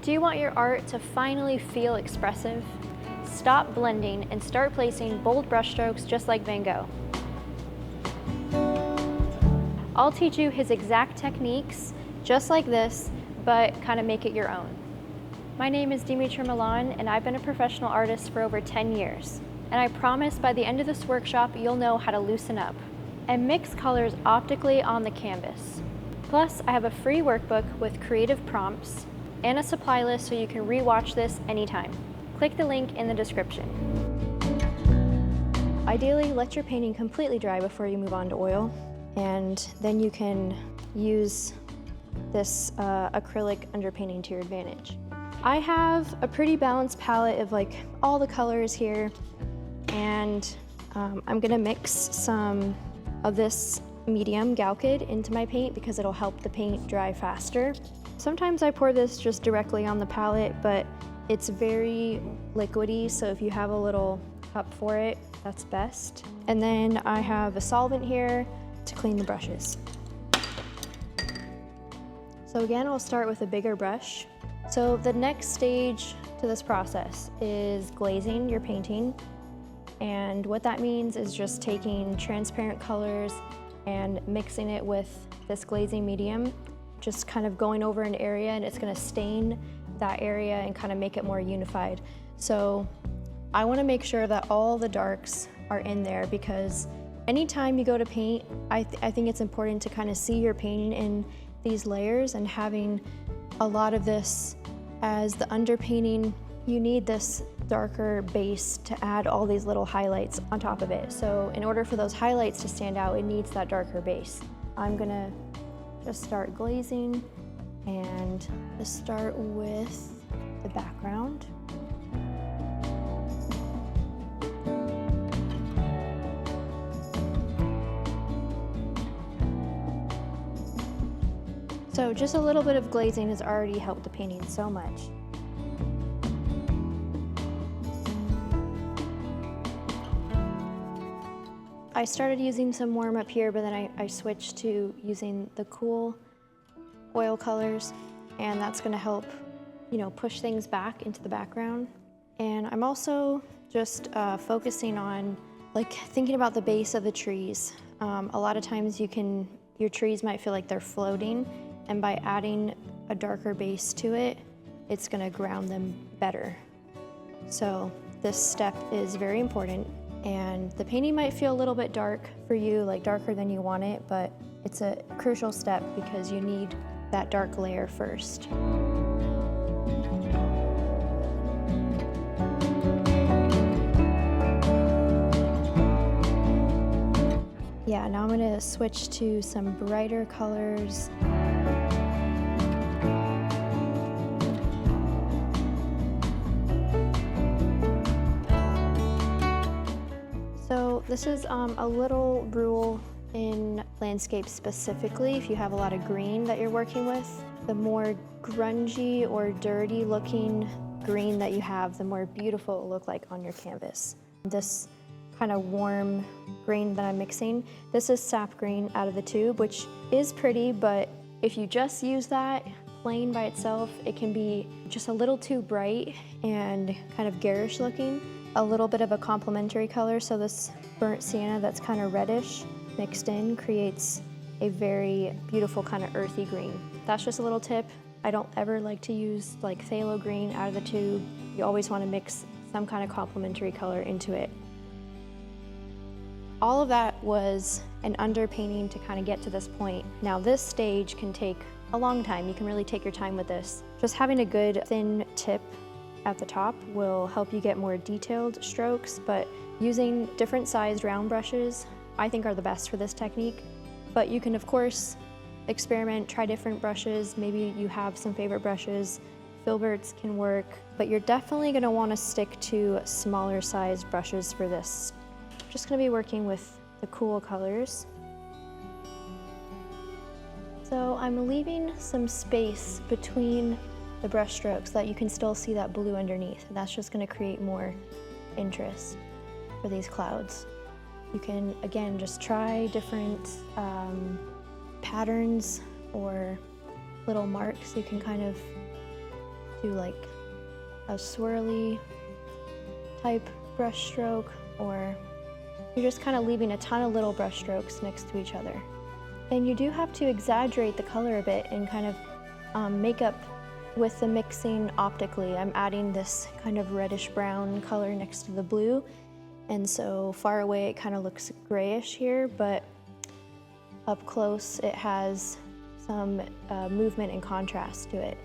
Do you want your art to finally feel expressive? Stop blending and start placing bold brushstrokes just like Van Gogh. I'll teach you his exact techniques, just like this, but kind of make it your own. My name is Milan, and I've been a professional artist for over 10 years. And I promise by the end of this workshop, you'll know how to loosen up and mix colors optically on the canvas. Plus, I have a free workbook with creative prompts and a supply list so you can re-watch this anytime. Click the link in the description. Ideally, let your painting completely dry before you move on to oil, and then you can use this acrylic underpainting to your advantage. I have a pretty balanced palette of like all the colors here, and I'm gonna mix some of this medium Gogh into my paint because it'll help the paint dry faster. Sometimes I pour this just directly on the palette, but it's very liquidy, so if you have a little cup for it, that's best. And then I have a solvent here to clean the brushes. So again, I'll start with a bigger brush. So the next stage to this process is glazing your painting. And what that means is just taking transparent colors and mixing it with this glazing medium, just kind of going over an area, and it's gonna stain that area and kind of make it more unified. So I want to make sure that all the darks are in there, because anytime you go to paint, I think it's important to kind of see your painting in these layers, and having a lot of this as the underpainting, you need this darker base to add all these little highlights on top of it. So in order for those highlights to stand out, it needs that darker base. I'm gonna just start glazing and just start with the background. So just a little bit of glazing has already helped the painting so much. I started using some warm up here, but then I switched to using the cool oil colors, and that's gonna help, you know, push things back into the background. And I'm also just focusing on like thinking about the base of the trees. A lot of times your trees might feel like they're floating, and by adding a darker base to it, it's gonna ground them better. So this step is very important. And the painting might feel a little bit dark for you, like darker than you want it, but it's a crucial step because you need that dark layer first. Yeah, now I'm gonna switch to some brighter colors. So this is a little rule in landscape specifically. If you have a lot of green that you're working with, the more grungy or dirty looking green that you have, the more beautiful it will look like on your canvas. This kind of warm green that I'm mixing, this is sap green out of the tube, which is pretty, but if you just use that plain by itself, it can be just a little too bright and kind of garish looking. A little bit of a complementary color, so this burnt sienna that's kind of reddish mixed in creates a very beautiful kind of earthy green. That's just a little tip. I don't ever like to use like phthalo green out of the tube. You always want to mix some kind of complementary color into it. All of that was an underpainting to kind of get to this point. Now this stage can take a long time. You can really take your time with this. Just having a good thin tip at the top will help you get more detailed strokes, but using different sized round brushes I think are the best for this technique. But you can of course experiment, try different brushes. Maybe you have some favorite brushes. Filberts can work, but you're definitely gonna wanna stick to smaller sized brushes for this. I'm just gonna be working with the cool colors. So I'm leaving some space between the brush strokes so that you can still see that blue underneath. And that's just gonna create more interest for these clouds. You can, again, just try different patterns or little marks. You can kind of do like a swirly type brush stroke, or you're just kind of leaving a ton of little brush strokes next to each other. And you do have to exaggerate the color a bit and kind of make up with the mixing optically. I'm adding this kind of reddish brown color next to the blue, and so far away it kind of looks grayish here, but up close it has some movement and contrast to it.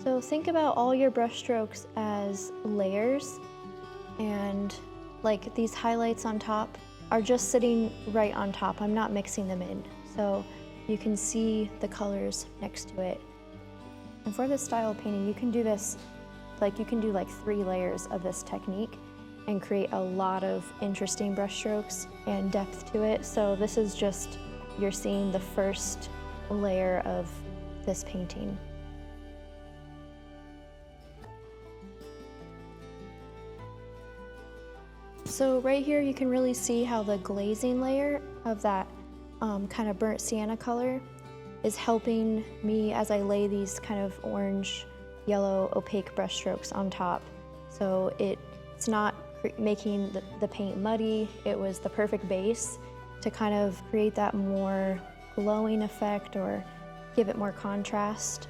So think about all your brush strokes as layers, and like these highlights on top are just sitting right on top. I'm not mixing them in. So you can see the colors next to it. And for this style of painting, you can do this, like you can do like 3 layers of this technique and create a lot of interesting brush strokes and depth to it. So this is just, you're seeing the first layer of this painting. So right here you can really see how the glazing layer of that kind of burnt sienna color is helping me as I lay these kind of orange, yellow, opaque brush strokes on top. So it's not making the paint muddy. It was the perfect base to kind of create that more glowing effect or give it more contrast.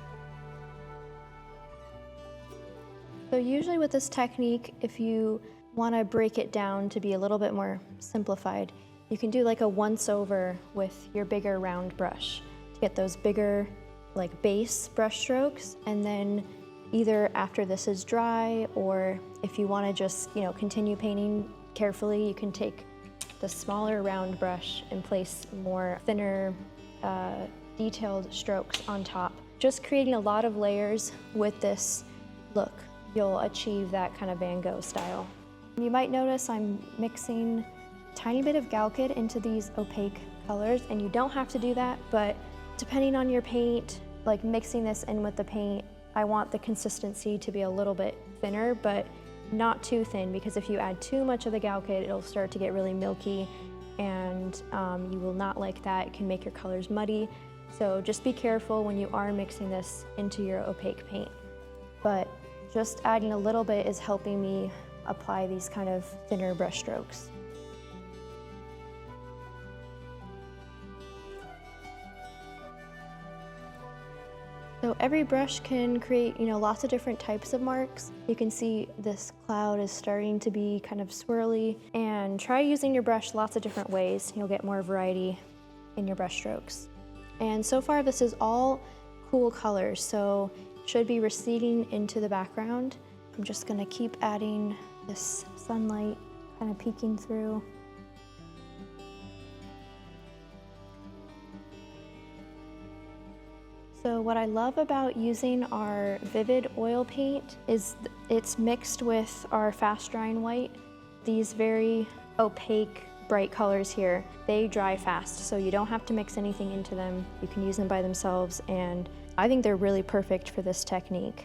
So usually with this technique, if you want to break it down to be a little bit more simplified, you can do like a once over with your bigger round brush to get those bigger like base brush strokes, and then either after this is dry, or if you want to just, you know, continue painting carefully, you can take the smaller round brush and place more thinner detailed strokes on top. Just creating a lot of layers with this look, you'll achieve that kind of Van Gogh style. You might notice I'm mixing a tiny bit of Gogh into these opaque colors, and you don't have to do that, but depending on your paint, like mixing this in with the paint, I want the consistency to be a little bit thinner, but not too thin, because if you add too much of the Gogh, it'll start to get really milky, and you will not like that. It can make your colors muddy. So just be careful when you are mixing this into your opaque paint. But just adding a little bit is helping me apply these kind of thinner brush strokes. So every brush can create, you know, lots of different types of marks. You can see this cloud is starting to be kind of swirly, and try using your brush lots of different ways. You'll get more variety in your brush strokes. And so far this is all cool colors, so should be receding into the background. I'm just gonna keep adding this sunlight kind of peeking through. So what I love about using our vivid oil paint is it's mixed with our fast drying white. These very opaque, bright colors here, they dry fast, so you don't have to mix anything into them. You can use them by themselves, and I think they're really perfect for this technique.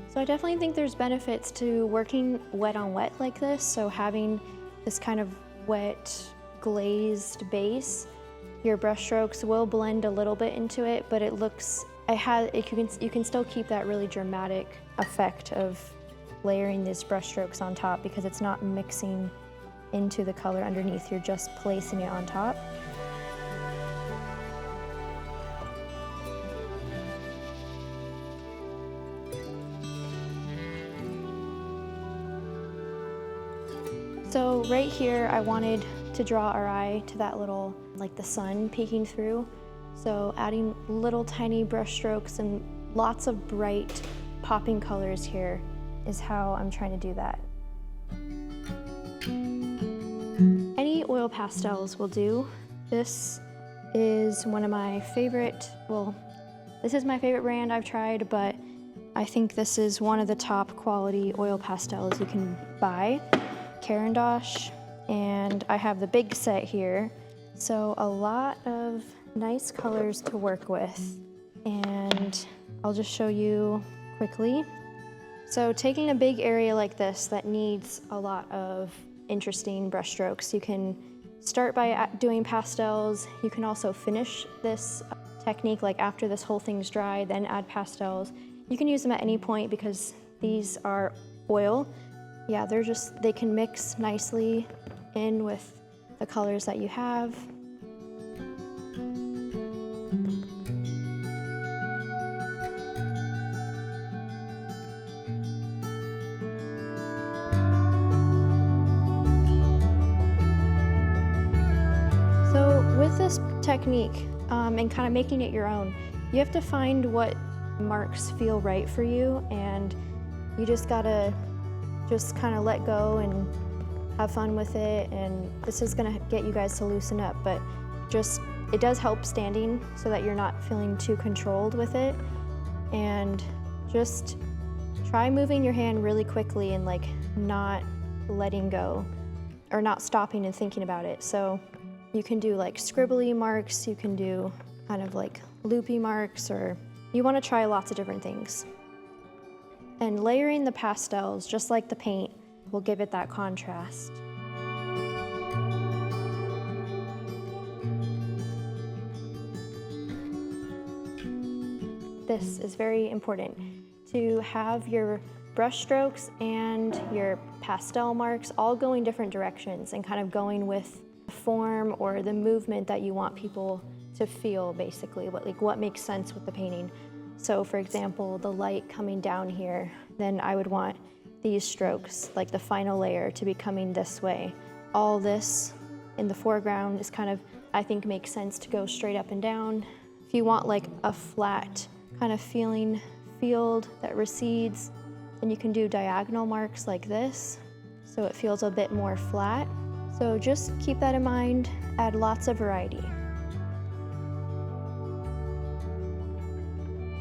So I definitely think there's benefits to working wet on wet like this, so having this kind of wet glazed base. Your brush strokes will blend a little bit into it, but it looks, you can still keep that really dramatic effect of layering these brush strokes on top, because it's not mixing into the color underneath, you're just placing it on top. So right here, I wanted to draw our eye to that little, like the sun peeking through. So adding little tiny brush strokes and lots of bright popping colors here is how I'm trying to do that. Any oil pastels will do. This is one of my favorite, well, this is my favorite brand I've tried, but I think this is one of the top quality oil pastels you can buy. Carandosh, and I have the big set here, so a lot of nice colors to work with, and I'll just show you quickly. So taking a big area like this that needs a lot of interesting brush strokes, you can start by doing pastels. You can also finish this technique, like after this whole thing's dry, then add pastels. You can use them at any point because these are oil. Yeah, they can mix nicely in with the colors that you have. So with this technique and kind of making it your own, you have to find what marks feel right for you, and you just gotta kind of let go and have fun with it. And this is gonna get you guys to loosen up, but it does help standing so that you're not feeling too controlled with it. And just try moving your hand really quickly and like not letting go or not stopping and thinking about it. So you can do like scribbly marks, you can do kind of like loopy marks, or you want to try lots of different things. And layering the pastels, just like the paint, will give it that contrast. This is very important, to have your brush strokes and your pastel marks all going different directions and kind of going with the form or the movement that you want people to feel, basically, what makes sense with the painting. So for example, the light coming down here, then I would want these strokes, like the final layer, to be coming this way. All this in the foreground is kind of, I think, makes sense to go straight up and down. If you want like a flat kind of feeling field that recedes, then you can do diagonal marks like this, so it feels a bit more flat. So just keep that in mind, add lots of variety.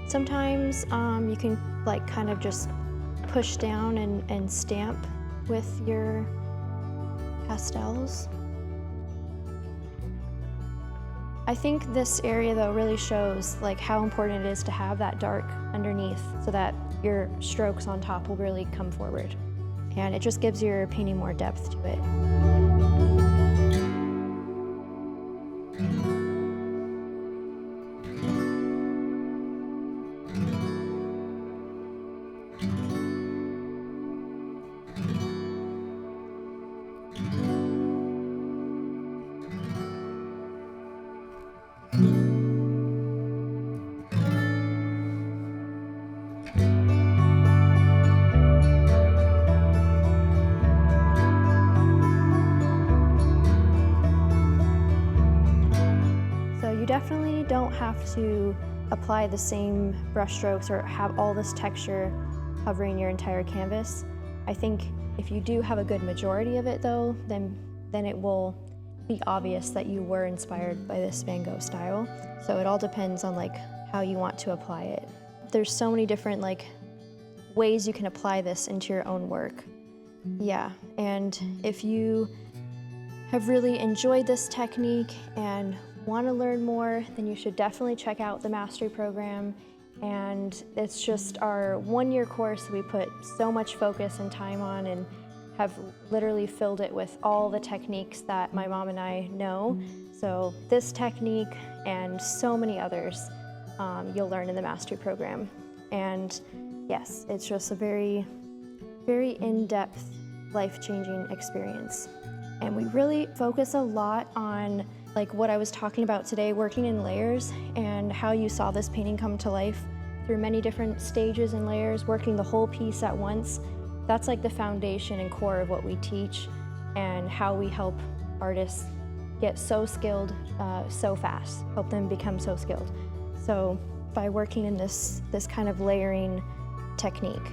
Sometimes you can like kind of just push down and stamp with your pastels. I think this area though really shows like how important it is to have that dark underneath so that your strokes on top will really come forward. And it just gives your painting more depth to it. You definitely don't have to apply the same brush strokes or have all this texture covering your entire canvas. I think if you do have a good majority of it though, then it will be obvious that you were inspired by this Van Gogh style. So it all depends on like how you want to apply it. There's so many different like ways you can apply this into your own work. Yeah, and if you have really enjoyed this technique and want to learn more, then you should definitely check out the mastery program. And it's just our one-year course we put so much focus and time on, and have literally filled it with all the techniques that my mom and I know. So this technique and so many others you'll learn in the mastery program. And yes, it's just a very, very in-depth, life-changing experience. And we really focus a lot on like what I was talking about today, working in layers, and how you saw this painting come to life through many different stages and layers, working the whole piece at once. That's like the foundation and core of what we teach and how we help artists get so skilled so fast, help them become so skilled. So by working in this kind of layering technique.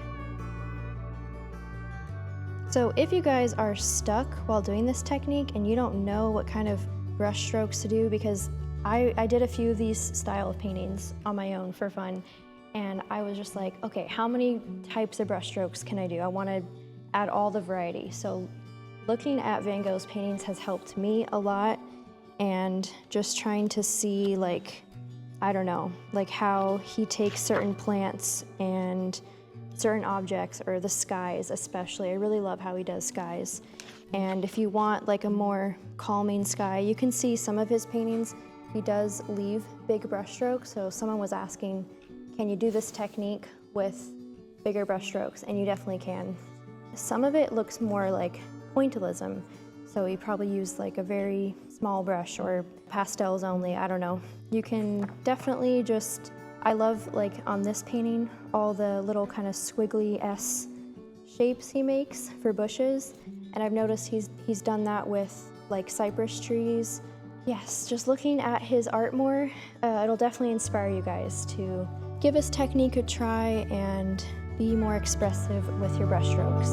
So if you guys are stuck while doing this technique and you don't know what kind of brush strokes to do, because I did a few of these style of paintings on my own for fun, and I was just like, okay, how many types of brush strokes can I do? I want to add all the variety. So looking at Van Gogh's paintings has helped me a lot, and just trying to see like, I don't know, like how he takes certain plants and certain objects, or the skies especially. I really love how he does skies. And if you want like a more calming sky, you can see some of his paintings he does leave big brush strokes. So someone was asking, can you do this technique with bigger brush strokes? And you definitely can. Some of it looks more like pointillism. So you probably use like a very small brush or pastels only, I don't know. You can definitely just, I love like on this painting, all the little kind of squiggly S shapes he makes for bushes. And I've noticed he's done that with like cypress trees. Yes, just looking at his art more, it'll definitely inspire you guys to give his technique a try and be more expressive with your brush strokes.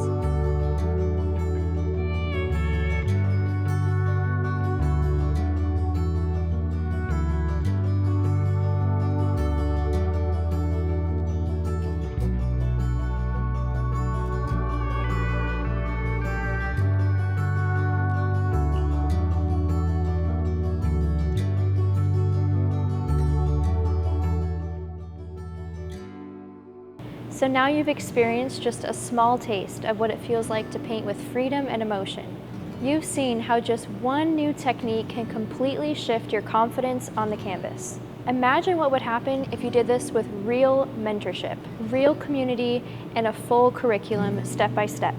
So now you've experienced just a small taste of what it feels like to paint with freedom and emotion. You've seen how just one new technique can completely shift your confidence on the canvas. Imagine what would happen if you did this with real mentorship, real community, and a full curriculum step by step.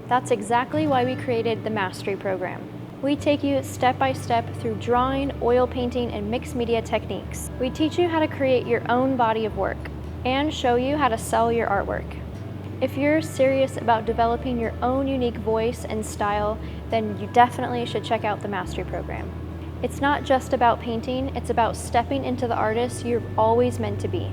That's exactly why we created the Mastery Program. We take you step by step through drawing, oil painting, and mixed media techniques. We teach you how to create your own body of work and show you how to sell your artwork. If you're serious about developing your own unique voice and style, then you definitely should check out the Mastery Program. It's not just about painting, it's about stepping into the artist you're always meant to be.